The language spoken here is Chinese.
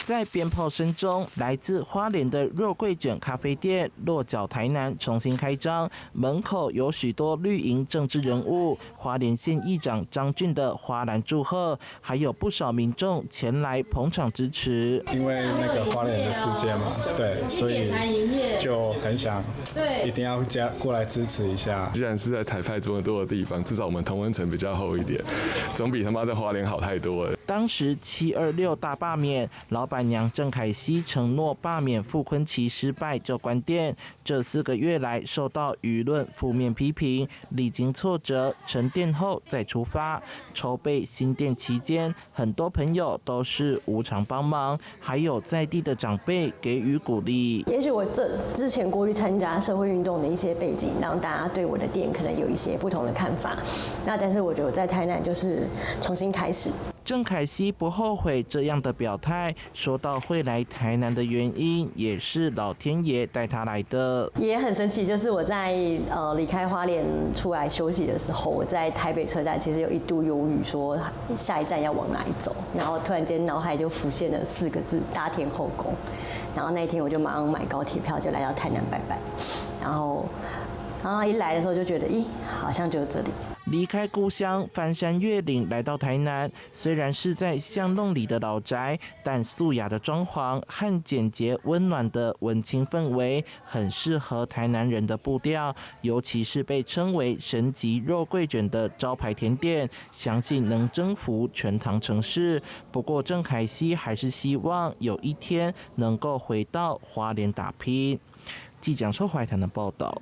在鞭炮聲中，來自花蓮的肉桂卷咖啡店落腳台南，重新開張，門口有許多綠營政治人物，花蓮縣議長張俊的花籃祝賀，還有不少民眾前來捧場支持。因為那個花蓮的事件嘛，對，所以就很想一定要過來支持一下。既然是在台派這麼多的地方，至少我們同溫層比較厚一點，總比他媽在花蓮好太多了。當時726大罷免，老闆娘鄭凱西承諾罷免傅崑萁失敗就關店，這4個月來受到輿論負面批評，歷經挫折沉澱後再出發。籌備新店期間，很多朋友都是無償幫忙，還有在地的長輩給予鼓勵。也許我之前過去參加社會運動的一些背景，讓大家對我的店可能有一些不同的看法。那但是我覺得我在台南就是重新開始。鄭凱西不後悔這樣的表態，說到會來台南的原因，也是老天爺帶他來的。也很神奇，就是我在離開花蓮出來休息的時候，我在台北車站其實有一度猶豫，說下一站要往哪裡走，然後突然間腦海就浮現了4個字：大天後宮。然後那一天我就馬上買高鐵票，就來到台南拜拜。然後一來的時候就覺得，好像就是這裡。離開故鄉，翻山越嶺來到台南，雖然是在巷弄裡的老宅，但素雅的裝潢和簡潔溫暖的文青氛圍，很適合台南人的步調。尤其是被稱為神級肉桂卷的招牌甜點，相信能征服全唐城市。不過鄭凱西還是希望有一天能夠回到花蓮打拼。記者周懷談的報道。